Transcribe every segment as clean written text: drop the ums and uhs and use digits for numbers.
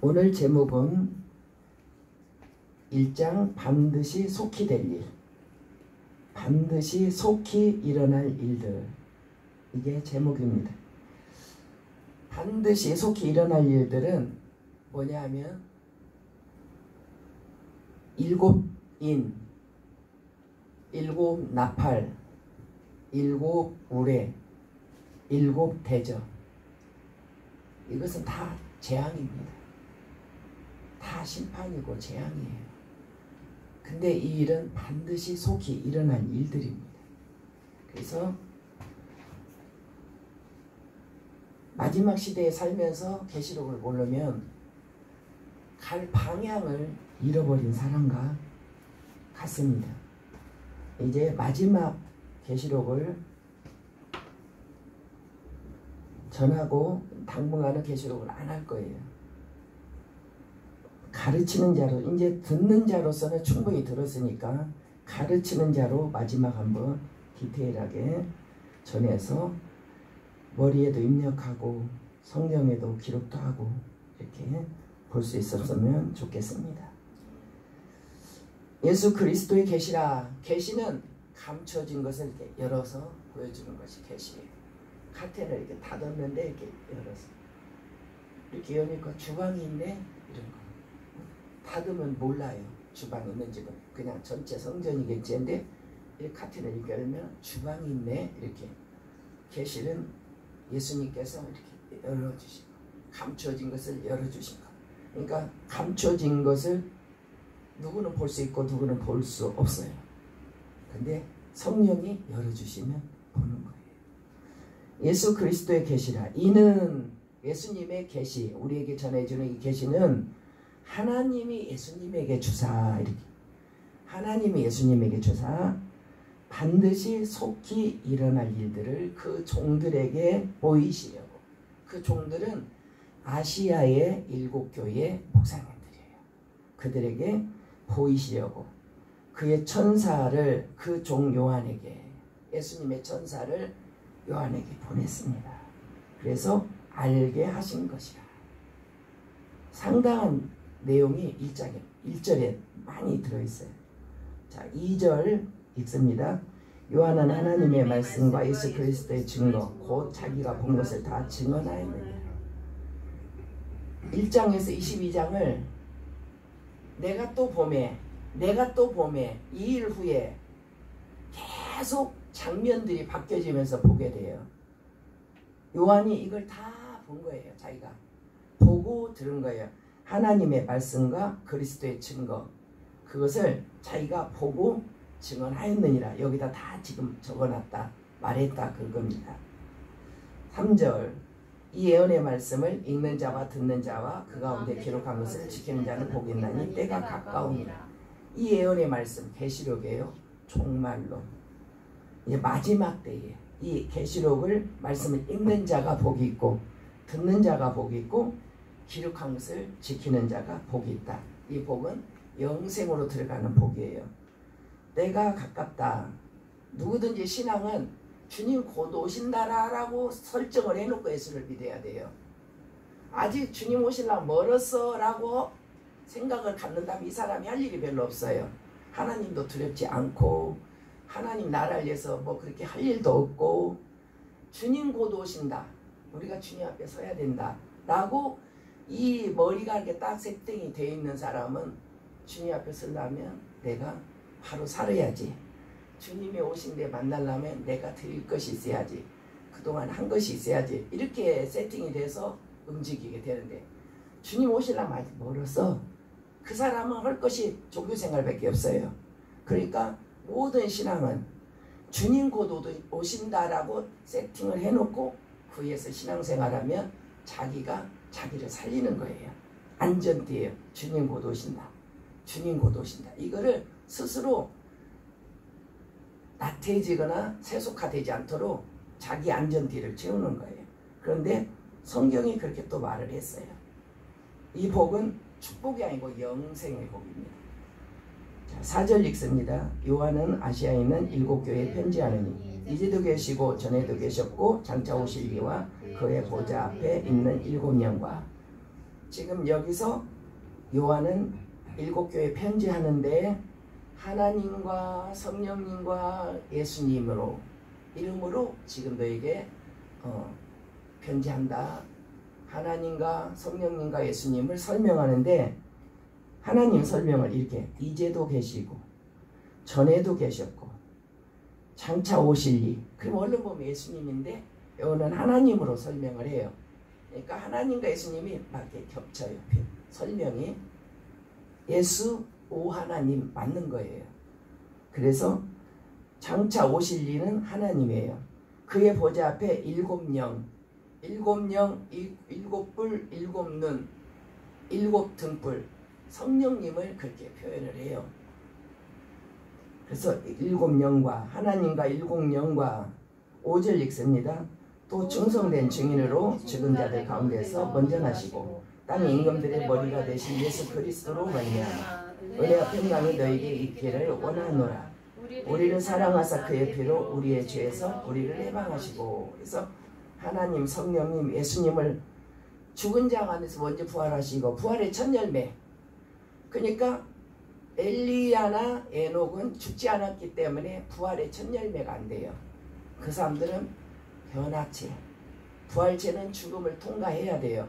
오늘 제목은 1장 반드시 속히 될 일, 반드시 속히 일어날 일들, 이게 제목입니다. 반드시 속히 일어날 일들은 뭐냐 하면 7인, 7나팔, 7우레, 7대접, 이것은 다 재앙입니다. 다 심판이고 재앙이에요. 근데 이 일은 반드시 속히 일어날 일들입니다. 그래서 마지막 시대에 살면서 계시록을 모르면 갈 방향을 잃어버린 사람과 같습니다. 이제 마지막 계시록을 전하고 당분간은 계시록을 안 할 거예요. 가르치는 자로, 이제 듣는 자로서는 충분히 들었으니까 가르치는 자로 마지막 한번 디테일하게 전해서 머리에도 입력하고 성경에도 기록도 하고 이렇게 볼 수 있었으면 좋겠습니다. 예수 그리스도의 계시라. 계시는 감춰진 것을 이렇게 열어서 보여주는 것이 계시예요. 카텐을 이렇게 닫았는데 이렇게 열어서 이렇게 여니까 주방이 있네, 이런 거. 닫으면 몰라요. 주방이 있는 집은 그냥 전체 성전이겠지. 근데 이 카텐을 이렇게 열면 주방이 있네, 이렇게. 계시는 예수님께서 이렇게 열어주시고 감춰진 것을 열어주신 것. 그러니까 감춰진 것을 누구는 볼 수 있고 누구는 볼 수 없어요. 근데 성령이 열어주시면 보는 거예요. 예수 그리스도의 계시라. 이는 예수님의 계시, 우리에게 전해주는 이 계시는 하나님이 예수님에게 주사, 이렇게 하나님이 예수님에게 주사 반드시 속히 일어날 일들을 그 종들에게 보이시려고. 그 종들은 아시아의 7교회 목사님들이에요. 그들에게 보이시려고 그의 천사를 그 종 요한에게, 예수님의 천사를 요한에게 보냈습니다. 그래서 알게 하신 것이라. 상당한 내용이 1절에 많이 들어있어요. 자, 2절 읽습니다. 요한은 하나님의 말씀과 예수 그리스도의 증거, 곧 자기가 본 것을 다 증언하였느니라. 1장에서 22장을 내가 또 봄에 이 일 후에 계속 장면들이 바뀌어지면서 보게 돼요. 요한이 이걸 다 본 거예요. 자기가 보고 들은 거예요. 하나님의 말씀과 그리스도의 증거, 그것을 자기가 보고 증언하였느니라. 여기다 다 지금 적어놨다, 말했다, 그겁니다. 3절, 이 예언의 말씀을 읽는 자와 듣는 자와 그 가운데 기록한 것을 지키는 자는 복이나니 때가 가까우니라. 이 예언의 말씀, 계시록이에요. 종말론, 이제 마지막 때에 이 계시록을 말씀을 읽는 자가 복이 있고 듣는 자가 복이 있고 기록한 것을 지키는 자가 복이 있다. 이 복은 영생으로 들어가는 복이에요. 때가 가깝다. 누구든지 신앙은 주님 곧 오신다라고 설정을 해놓고 예수를 믿어야 돼요. 아직 주님 오시려면 멀었어 라고 생각을 갖는다면 이 사람이 할 일이 별로 없어요. 하나님도 두렵지 않고 하나님 나라를 위해서 뭐 그렇게 할 일도 없고 주님 곧 오신다, 우리가 주님 앞에 서야 된다 라고 이 머리가 이렇게 딱 세팅이 되어 있는 사람은 주님 앞에 서려면 내가 바로 살아야지, 주님이 오신데 만나려면 내가 드릴 것이 있어야지, 그동안 한 것이 있어야지, 이렇게 세팅이 돼서 움직이게 되는데 주님 오시려면 아직 멀었어. 그 사람은 할 것이 종교생활밖에 없어요. 그러니까 모든 신앙은 주님 곧 오신다라고 세팅을 해놓고 그 위에서 신앙생활하면 자기가 자기를 살리는 거예요. 안전띠예요. 주님 곧 오신다, 주님 곧 오신다. 이거를 스스로 나태해지거나 세속화되지 않도록 자기 안전띠를 채우는 거예요. 그런데 성경이 그렇게 또 말을 했어요. 이 복은 축복이 아니고 영생의 복입니다. 자, 4절 읽습니다. 요한은 아시아에 있는 7교회에 편지하느니 이제도 계시고 전에도 계셨고 장차 오실 이와 그의 보좌 앞에 있는 7영과. 지금 여기서 요한은 7교회 편지하는데 하나님과 성령님과 예수님으로 이름으로 지금 너에게 편지한다. 하나님과 성령님과 예수님을 설명하는데 하나님 설명을 이렇게 이제도 계시고 전에도 계셨고 장차 오실리. 그럼 얼른 보면 예수님인데 여기는 하나님으로 설명을 해요. 그러니까 하나님과 예수님이 맞게 겹쳐요. 설명이 예수 오 하나님 맞는 거예요. 그래서 장차 오실 리는 하나님이에요. 그의 보좌 앞에 7영, 7영, 7뿔, 7눈, 7등불, 성령님을 그렇게 표현을 해요. 그래서 7영과 하나님과 7영과 5절 읽습니다. 또 충성된 증인으로 죽은 자들 가운데서 먼저 나시고 땅의 임금들의 머리가 되신 예수 그리스도로 말미암아 은혜와 평강이 너에게 있기를 원하노라. 우리를 사랑하사 그의 피로 우리의 죄에서 우리를 해방하시고. 그래서 하나님, 성령님, 예수님을 죽은 자 가운데서 먼저 부활하시고 부활의 첫 열매. 그러니까 엘리야나 에녹은 죽지 않았기 때문에 부활의 첫 열매가 안 돼요. 그 사람들은 변화체, 부활체는 죽음을 통과해야 돼요.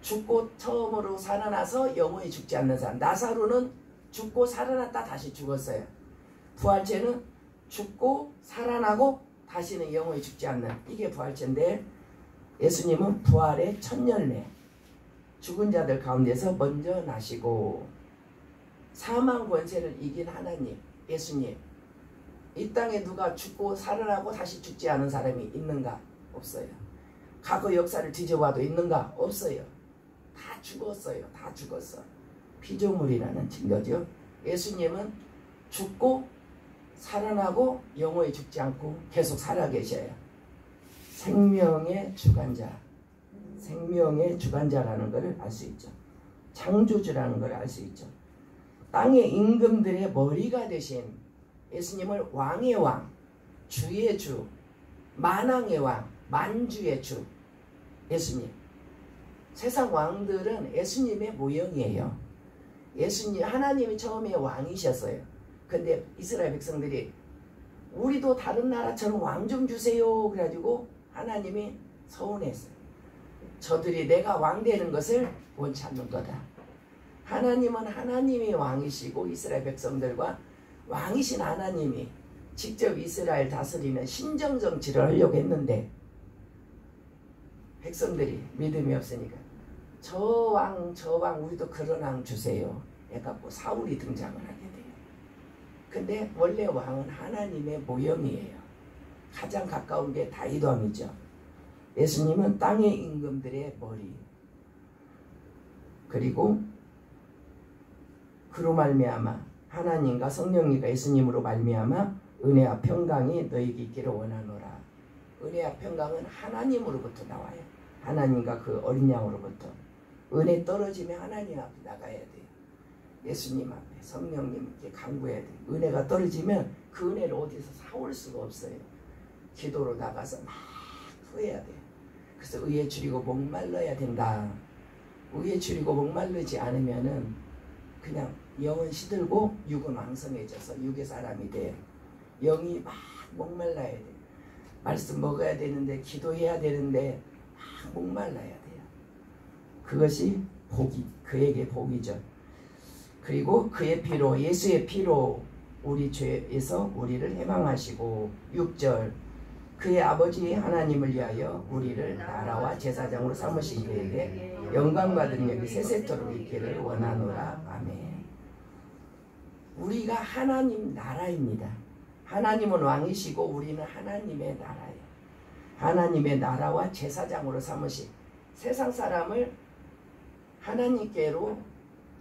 죽고 처음으로 살아나서 영원히 죽지 않는 사람. 나사로는 죽고 살아났다 다시 죽었어요. 부활체는 죽고 살아나고 다시는 영원히 죽지 않는, 이게 부활체인데 예수님은 부활의 첫 열매, 죽은 자들 가운데서 먼저 나시고 사망 권세를 이긴 하나님, 예수님. 이 땅에 누가 죽고 살아나고 다시 죽지 않은 사람이 있는가? 없어요. 과거 역사를 뒤져봐도 있는가? 없어요. 다 죽었어요. 다 죽었어. 피조물이라는 증거죠. 예수님은 죽고 살아나고 영원히 죽지 않고 계속 살아계셔요. 생명의 주관자, 생명의 주관자라는 것을 알 수 있죠. 창조주라는 걸 알 수 있죠. 땅의 임금들의 머리가 되신 예수님을 왕의 왕, 주의 주, 만왕의 왕, 만주의 주, 예수님. 세상 왕들은 예수님의 모형이에요. 예수님, 하나님이 처음에 왕이셨어요. 근데 이스라엘 백성들이 우리도 다른 나라처럼 왕 좀 주세요. 그래가지고 하나님이 서운했어요. 저들이 내가 왕 되는 것을 원치 않는 거다. 하나님은 하나님이 왕이시고 이스라엘 백성들과 왕이신 하나님이 직접 이스라엘 다스리는 신정정치를 하려고 했는데 백성들이 믿음이 없으니까 저 왕 우리도 그런 왕 주세요 해갖고 사울이 등장을 하게 돼요. 근데 원래 왕은 하나님의 모형이에요. 가장 가까운 게 다윗 왕이죠. 예수님은 땅의 임금들의 머리, 그리고 그로 말미암아 하나님과 성령님과 예수님으로 말미암아 은혜와 평강이 너희에게 있기를 원하노라. 은혜와 평강은 하나님으로부터 나와요. 하나님과 그 어린 양으로부터. 은혜 떨어지면 하나님 앞에 나가야 돼요. 예수님 앞에, 성령님께 간구해야 돼요. 은혜가 떨어지면 그 은혜를 어디서 사올 수가 없어요. 기도로 나가서 막 후회해야 돼요. 그래서 의에 줄이고 목말라야 된다. 의에 줄이고 목말르지 않으면은 그냥 영은 시들고 육은 왕성해져서 육의 사람이 돼요. 영이 막 목말라야 돼요. 말씀 먹어야 되는데 기도해야 되는데 막 목말라야 돼요. 그것이 복이, 그에게 복이죠. 그리고 그의 피로, 예수의 피로 우리 죄에서 우리를 해방하시고 6절 그의 아버지 하나님을 위하여 우리를 나라와 제사장으로 삼으신 그에게 영광과 능력이 세세토록 있기를 원하노라. 아멘. 우리가 하나님 나라입니다. 하나님은 왕이시고 우리는 하나님의 나라예요. 하나님의 나라와 제사장으로 삼으신, 세상 사람을 하나님께로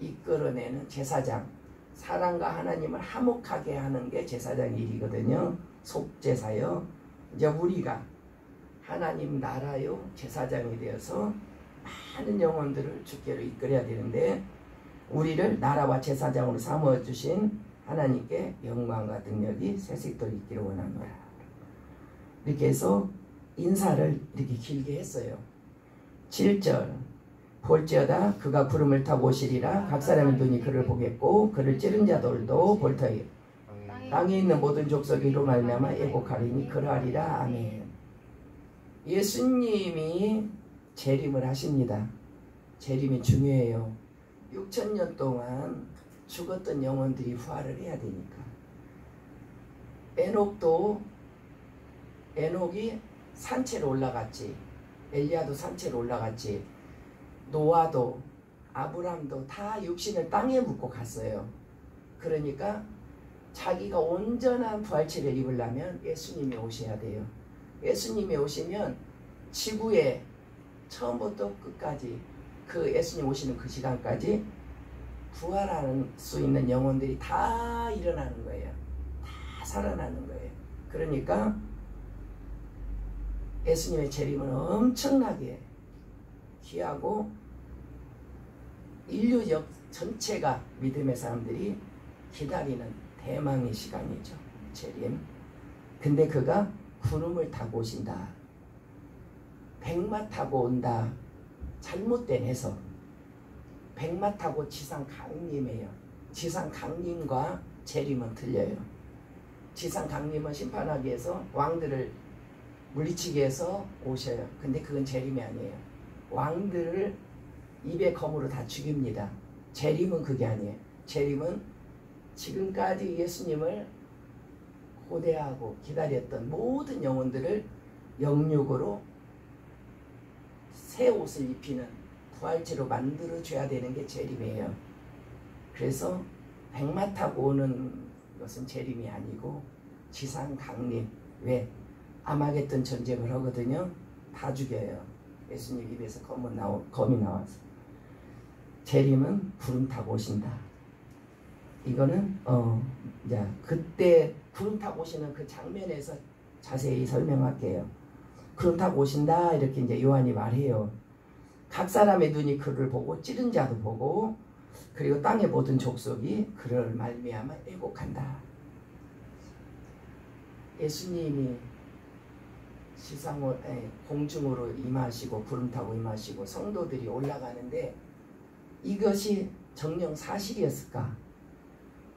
이끌어내는 제사장, 사람과 하나님을 화목하게 하는 게 제사장 일이거든요. 속제사요. 이제 우리가 하나님 나라요 제사장이 되어서 많은 영혼들을 주께로 이끌어야 되는데 우리를 나라와 제사장으로 삼아주신 하나님께 영광과 능력이 세세토록 있기를 원하노라. 이렇게 해서 인사를 이렇게 길게 했어요. 7절 볼지어다 그가 구름을 타고 오시리라. 각 사람의 눈이 그를 보겠고 그를 찌른 자들도 볼 터이요. 땅에 있는 모든 족속이로 말미암아 애곡하리니 그러하리라. 아멘. 예수님이 재림을 하십니다. 재림이 중요해요. 6,000년 동안 죽었던 영혼들이 부활을 해야 되니까. 에녹이 산채로 올라갔지. 엘리야도 산채로 올라갔지. 노아도 아브람도 다 육신을 땅에 묻고 갔어요. 그러니까 자기가 온전한 부활체를 입으려면 예수님이 오셔야 돼요. 예수님이 오시면 지구에 처음부터 끝까지 그 예수님 오시는 그 시간까지 부활할 수 있는 영혼들이 다 일어나는 거예요. 다 살아나는 거예요. 그러니까 예수님의 재림은 엄청나게 귀하고 인류 전체가 믿음의 사람들이 기다리는 대망의 시간이죠. 재림. 근데 그가 구름을 타고 오신다. 백마 타고 온다. 잘못된 해석. 백마 타고 지상 강림이에요. 지상 강림과 재림은 틀려요. 지상 강림은 심판하기 위해서 왕들을 물리치기 위해서 오셔요. 근데 그건 재림이 아니에요. 왕들을 입에 검으로 다 죽입니다. 재림은 그게 아니에요. 재림은 지금까지 예수님을 고대하고 기다렸던 모든 영혼들을 영육으로 새 옷을 입히는 부활체로 만들어줘야 되는 게 재림이에요. 그래서 백마 타고 오는 것은 재림이 아니고 지상 강림. 왜? 아마겟돈 전쟁을 하거든요. 다 죽여요. 예수님 입에서 검이 나와서. 재림은 구름 타고 오신다. 이거는 이제 그때 구름 타고 오시는 그 장면에서 자세히 설명할게요. 구름 타고 오신다 이렇게 이제 요한이 말해요. 각 사람의 눈이 그를 보고 찌른 자도 보고 그리고 땅의 모든 족속이 그를 말미암아 애곡한다. 예수님이 공중으로 임하시고 구름 타고 임하시고 성도들이 올라가는데 이것이 정녕 사실이었을까?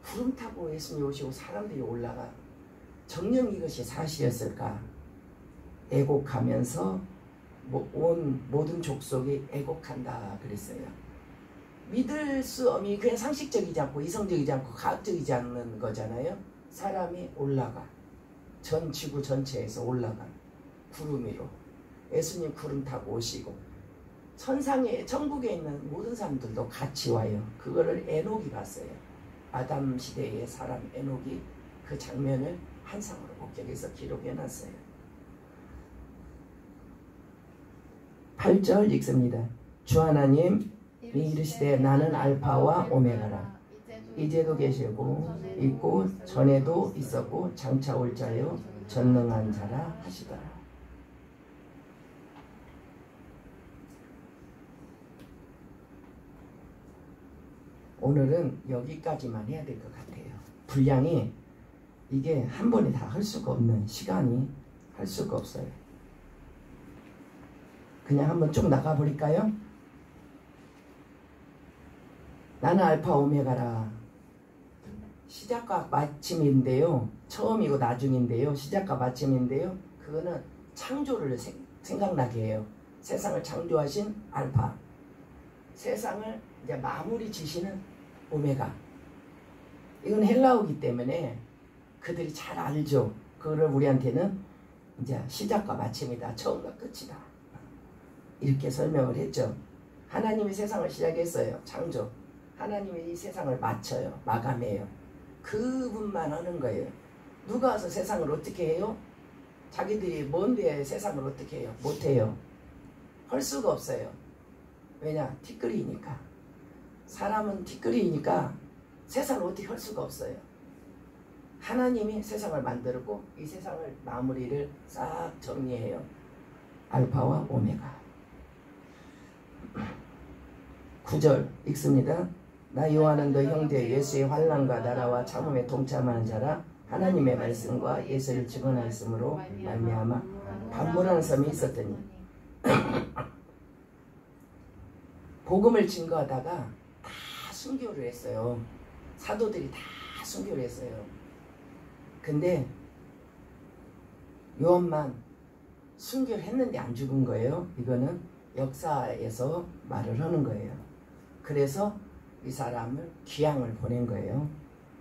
구름 타고 예수님이 오시고 사람들이 올라가 정녕 이것이 사실이었을까? 애곡하면서 온 모든 족속이 애곡한다 그랬어요. 믿을 수 없이 그냥 상식적이지 않고 이성적이지 않고 과학적이지 않는 거잖아요. 사람이 올라가 전 지구 전체에서 올라가 구름 위로 예수님 구름 타고 오시고 천상에 천국에 있는 모든 사람들도 같이 와요. 그거를 에녹이 봤어요. 아담 시대의 사람 에녹이 그 장면을 한상으로 목격해서 기록해놨어요. 8절 읽습니다. 주 하나님이 이르시되 나는 알파와 오메가라. 이제도 계시고 있고 전에도 있었고 장차 올 자요 전능한 자라 하시더라. 오늘은 여기까지만 해야 될 것 같아요. 분량이 이게 한 번에 다 할 수가 없는 시간이 할 수가 없어요. 그냥 한번 쭉 나가버릴까요? 나는 알파 오메가라. 시작과 마침인데요. 처음이고 나중인데요. 시작과 마침인데요. 그거는 창조를 생각나게 해요. 세상을 창조하신 알파. 세상을 이제 마무리 지시는 오메가. 이건 헬라어이기 때문에 그들이 잘 알죠. 그거를 우리한테는 이제 시작과 마침이다. 처음과 끝이다. 이렇게 설명을 했죠. 하나님이 세상을 시작했어요. 창조. 하나님이 이 세상을 마쳐요. 마감해요. 그분만 하는 거예요. 누가 와서 세상을 어떻게 해요? 자기들이 뭔데 세상을 어떻게 해요? 못해요. 할 수가 없어요. 왜냐? 티끌이니까. 사람은 티끌이니까 세상을 어떻게 할 수가 없어요. 하나님이 세상을 만들고 이 세상을 마무리를 싹 정리해요. 알파와 오메가. 9절 읽습니다. 나 요한은 너 형제 예수의 환난과 나라와 참음에 동참하는 자라. 하나님의 말씀과 예수를 증언하였으므로 말미암아 반모라는 섬에 있었더니 복음을 증거하다가 다 순교를 했어요. 사도들이 다 순교를 했어요. 근데 요한만 순교를 했는데 안 죽은 거예요. 이거는 역사에서 말을 하는 거예요. 그래서 이 사람을 귀양을 보낸 거예요.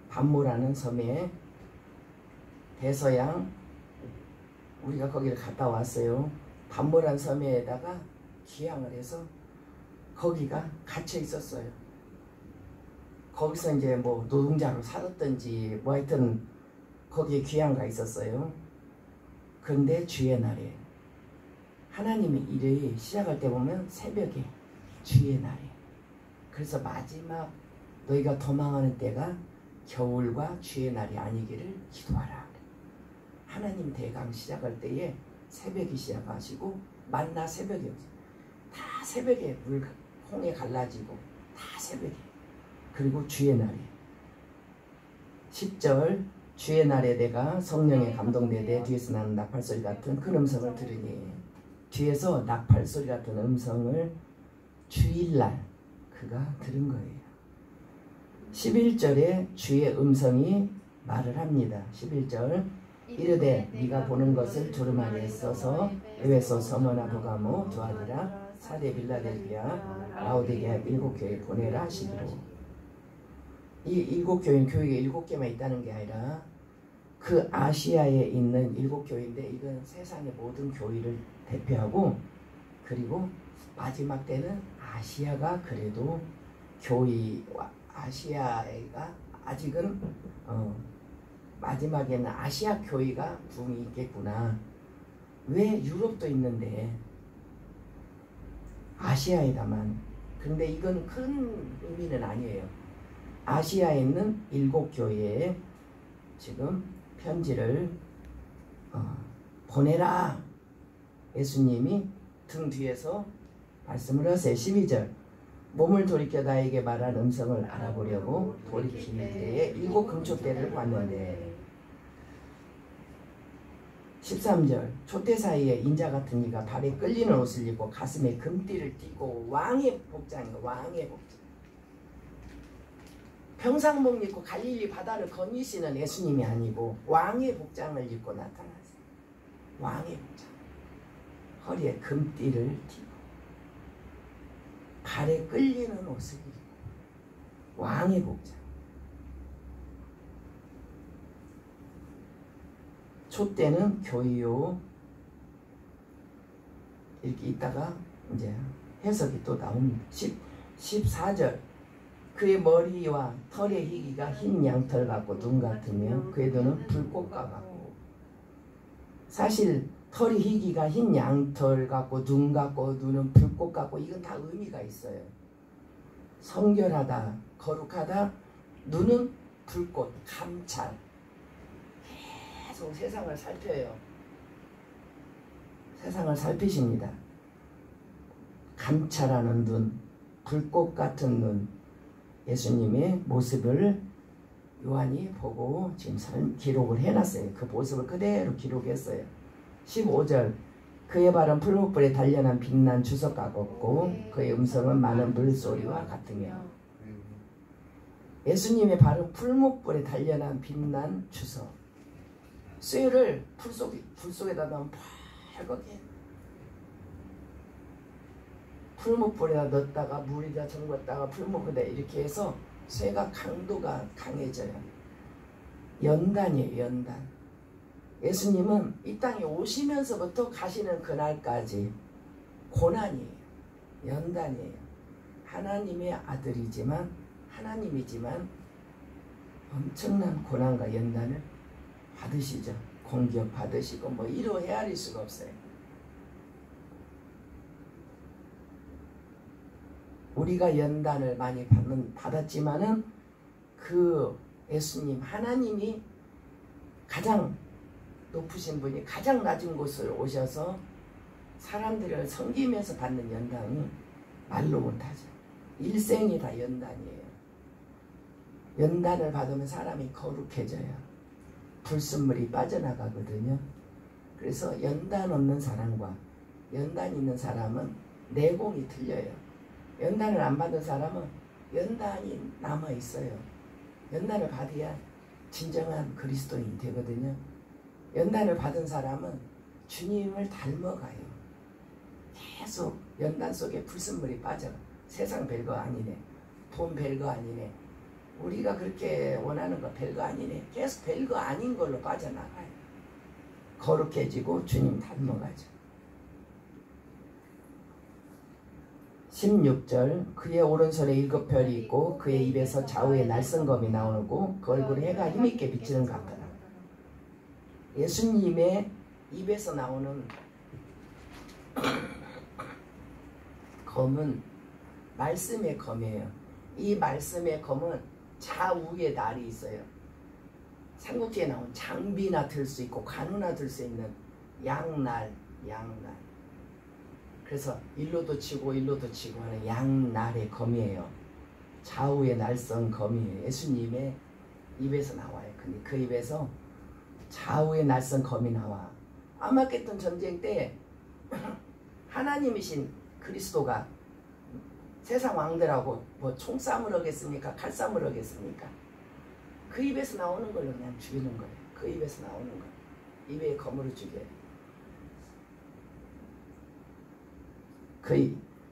반모라는 섬에 대서양, 우리가 거기를 갔다 왔어요. 반모라는 섬에다가 귀양을 해서 거기가 갇혀 있었어요. 거기서 이제 뭐 노동자로 살았던지 뭐 하여튼 거기에 귀양가 있었어요. 그런데 주의 날에 하나님의 일을 시작할 때 보면 새벽에 주의 날에, 그래서 마지막 너희가 도망하는 때가 겨울과 주의 날이 아니기를 기도하라. 하나님 대강 시작할 때에 새벽이 시작하시고 만나 새벽이 다 새벽에 물 홍해 갈라지고 다 새벽에, 그리고 주의 날에 10절 주의 날에 내가 성령에 감동되되 뒤에서 나는 나팔소리 같은 큰 음성을 들으니, 뒤에서 나팔소리 같은 음성을 주일날 그가 들은 거예요. 11절에 주의 음성이 말을 합니다. 11절 이르되 네가 보는 것을 두루마리 안에 써서 에베소, 서머나, 버가모, 두아디라, 사대, 빌라델비아, 라오디게아 7교회에 보내라 하시기로. 이 7교회는 교회가 7개만 있다는 게 아니라 그 아시아에 있는 7교회인데 이건 세상의 모든 교회를 대표하고, 그리고 마지막 때는 아시아가 그래도 교회와 아시아가 아직은 마지막에는 아시아 교회가 붐이 있겠구나. 왜 유럽도 있는데 아시아에다만. 그런데 이건 큰 의미는 아니에요. 아시아에 있는 7교회에 지금 편지를 보내라. 예수님이 등 뒤에서 말씀을 하세요. 12절 몸을 돌이켜 나에게 말한 음성을 알아보려고 돌이킬 때에 7 금촛대를 봤는데, 13절 촛대 사이에 인자 같은 이가 발에 끌리는 옷을 입고 가슴에 금띠를 띠고 왕의 복장이에요. 왕의 복장. 평상복 입고 갈릴리 바다를 거니시는 예수님이 아니고 왕의 복장을 입고 나타났어요. 왕의 복장. 허리에 금띠를 띠고 발에 끌리는 옷을 입고 왕의 복장. 촛대는 교회요. 이렇게 있다가 이제 해석이 또 나옵니다. 14절 그의 머리와 털의 희기가 흰 양털 같고 눈 같으며 그의 눈은 불꽃과 같고. 사실 털의 희기가 흰 양털 같고 눈 같고 눈은 불꽃 같고 이건 다 의미가 있어요. 성결하다, 거룩하다, 눈은 불꽃, 감찰. 계속 세상을 살펴요. 세상을 살피십니다. 감찰하는 눈, 불꽃 같은 눈, 예수님의 모습을 요한이 보고 지금 기록을 해놨어요. 그 모습을 그대로 기록했어요. 15절 그의 발은 풀무불에 단련한 빛난 주석 같고 그의 음성은 많은 물소리와 같으며. 예수님의 발은 풀무불에 단련한 빛난 주석. 쇠를 불 속에다 넣으면 빨갛게 풀무불에다 넣었다가 물에다 잠궜다가 풀무불에다 이렇게 해서 쇠가 강도가 강해져요. 연단이에요. 연단. 예수님은 이 땅에 오시면서부터 가시는 그날까지 고난이에요. 연단이에요. 하나님의 아들이지만 하나님이지만 엄청난 고난과 연단을 받으시죠. 공격 받으시고 뭐 이루 헤아릴 수가 없어요. 우리가 연단을 많이 받았지만은 그 예수님 하나님이 가장 높으신 분이 가장 낮은 곳을 오셔서 사람들을 섬기면서 받는 연단이 말로 못하죠. 일생이 다 연단이에요. 연단을 받으면 사람이 거룩해져요. 불순물이 빠져나가거든요. 그래서 연단 없는 사람과 연단 있는 사람은 내공이 틀려요. 연단을 안 받은 사람은 연단이 남아있어요. 연단을 받아야 진정한 그리스도인이 되거든요. 연단을 받은 사람은 주님을 닮아가요. 계속 연단 속에 불순물이 빠져. 세상 별거 아니네. 돈 별거 아니네. 우리가 그렇게 원하는 거 별거 아니네. 계속 별거 아닌 걸로 빠져나가요. 거룩해지고 주님 닮아가죠. 16절 그의 오른손에 7별이 있고 그의 입에서 좌우에 날성검이 나오고 그 얼굴에 해가 힘있게 비치는 것 같더라. 예수님의 입에서 나오는 검은 말씀의 검이에요. 이 말씀의 검은 좌우에 날이 있어요. 삼국지에 나온 장비나 들 수 있고 관우나 들 수 있는 양날. 그래서 일로도 치고 일로도 치고 하는 양날의 검이에요. 좌우의 날성 검이에요. 예수님의 입에서 나와요. 근데 그 입에서 좌우의 날성 검이 나와. 아마겟돈 전쟁 때 하나님이신 그리스도가 세상 왕들하고 뭐 총싸움을 하겠습니까? 칼싸움을 하겠습니까? 그 입에서 나오는 걸로 그냥 죽이는 거예요. 그 입에서 나오는 거. 입에 검으로 죽여요.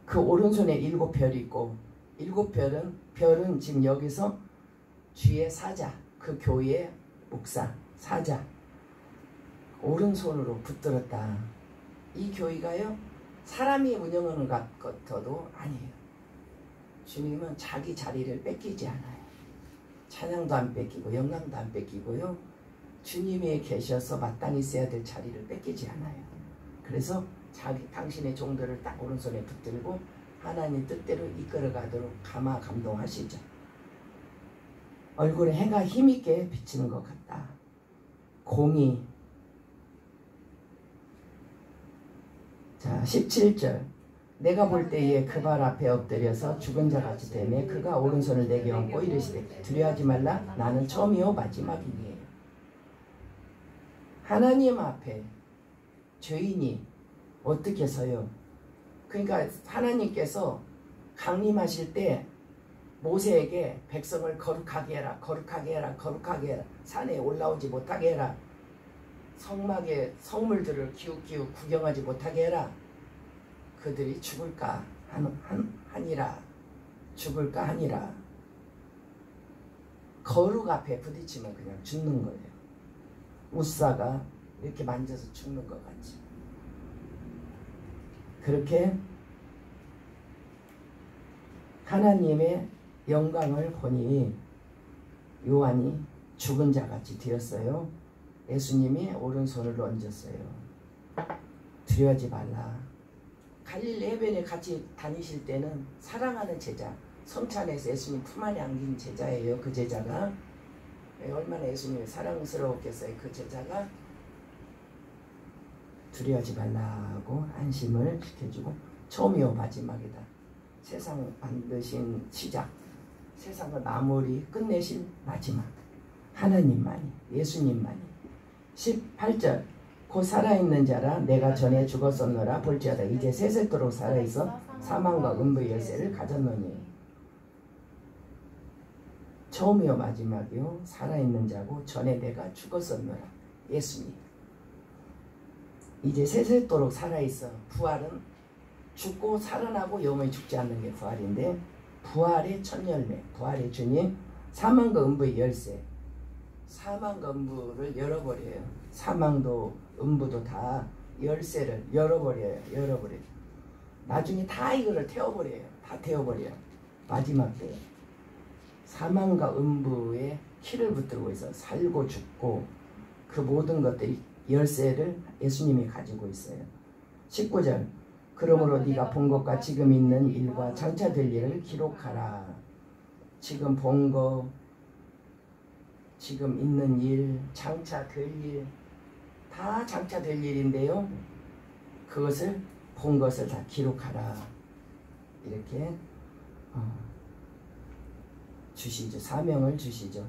그 오른손에 7별이 있고 7별은 지금 여기서 주의 사자, 그 교회의 목사, 사자 오른손으로 붙들었다. 이 교회가요 사람이 운영하는 것도 아니에요. 주님은 자기 자리를 뺏기지 않아요. 찬양도 안 뺏기고 영광도 안 뺏기고요. 주님이 계셔서 마땅히 있어야 될 자리를 뺏기지 않아요. 그래서 당신의 종들을 딱 오른손에 붙들고 하나님 뜻대로 이끌어가도록 감동하시죠. 얼굴에 해가 힘있게 비치는 것 같다. 공이 자 17절 내가 볼 때에 그 발 앞에 엎드려서 죽은 자같이 되매 그가 오른손을 내게 얹고 이르시되 두려워하지 말라 나는 처음이요 마지막이니. 하나님 앞에 죄인이 어떻게 서요? 그러니까 하나님께서 강림하실 때 모세에게 백성을 거룩하게 해라, 거룩하게 해라, 거룩하게 해라, 산에 올라오지 못하게 해라, 성막의 성물들을 기웃기웃 구경하지 못하게 해라. 그들이 죽을까 하니라. 죽을까 하니라. 거룩 앞에 부딪히면 그냥 죽는 거예요. 우사가 이렇게 만져서 죽는 것 같이. 그렇게 하나님의 영광을 보니 요한이 죽은 자같이 되었어요. 예수님이 오른손을 얹었어요. 두려워하지 말라. 갈릴리 해변에 같이 다니실 때는 사랑하는 제자, 성찬에서 예수님 품 안에 안긴 제자예요. 그 제자가 얼마나 예수님이 사랑스러웠겠어요. 그 제자가 두려워하지 말라고 안심을 시켜주고 처음이요 마지막이다. 세상 만드신 시작, 세상을 마무리 끝내신 마지막 하나님만이, 예수님만이. 18절 곧 살아있는 자라 내가 전에 죽었었노라 볼지어다 이제 세세토록 살아있어 사망과 음부의 열쇠를 가졌노니. 처음이요 마지막이요 살아있는 자고 전에 내가 죽었었노라 예수님. 이제 세세토록 살아있어. 부활은 죽고 살아나고 영원히 죽지 않는 게 부활인데 부활의 첫 열매, 부활의 주님, 사망과 음부의 열쇠. 사망과 음부를 열어버려요. 사망도 음부도 다 열쇠를 열어버려요. 나중에 다 이거를 태워버려요. 다 태워버려요. 마지막 때 사망과 음부의 키를 붙들고 있어. 살고 죽고 그 모든 것들이 열쇠를 예수님이 가지고 있어요. 19절 그러므로 네가 본 것과 지금 있는 일과 장차 될 일을 기록하라. 지금 본 거, 지금 있는 일, 장차 될 일, 다 장차 될 일인데요. 그것을 본 것을 다 기록하라. 이렇게 주시죠. 사명을 주시죠.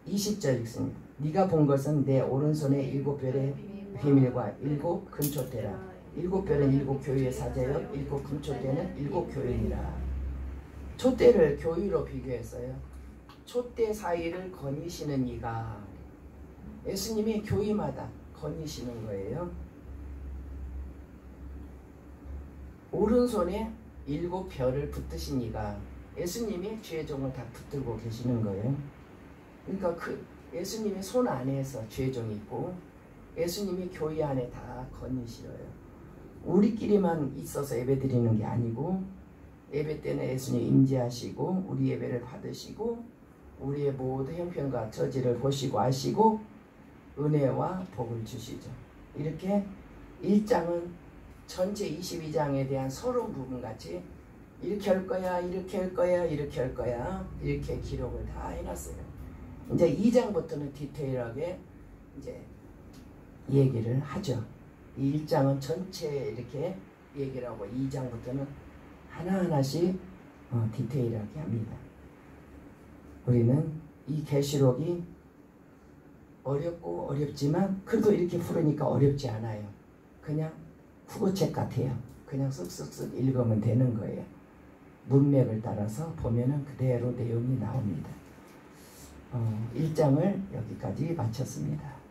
20절 읽습니다. 네가 본 것은 내 오른손에 7별의 비밀과 일곱 금초대라. 일곱 별은 일곱 교회의 사제요 일곱 금초대는 일곱 교인이라. 촛대를 교회로 비교했어요. 촛대 사이를 거니시는 이가, 예수님이 교회마다 거니시는 거예요. 오른손에 일곱 별을 붙드신 이가, 예수님이 죄의 종을 다 붙들고 계시는 거예요. 그러니까 그 예수님의 손 안에서 죄의 종이 있고 예수님이 교회 안에 다 거니시어요. 우리끼리만 있어서 예배 드리는 게 아니고 예배 때는 예수님 임재하시고 우리 예배를 받으시고 우리의 모든 형편과 처지를 보시고 아시고 은혜와 복을 주시죠. 이렇게 1장은 전체 22장에 대한 서론 부분 같이 이렇게 할 거야, 이렇게 할 거야, 이렇게 할 거야, 이렇게 기록을 다 해놨어요. 이제 2장부터는 디테일하게 이제 얘기를 하죠. 이 1장은 전체 이렇게 얘기를 하고 2장부터는 하나하나씩 디테일하게 합니다. 우리는 이 계시록이 어렵고 어렵지만 그래도 이렇게 풀으니까 어렵지 않아요. 그냥 국어책 같아요. 그냥 쓱쓱쓱 읽으면 되는 거예요. 문맥을 따라서 보면은 그대로 내용이 나옵니다. 1장을 여기까지 마쳤습니다.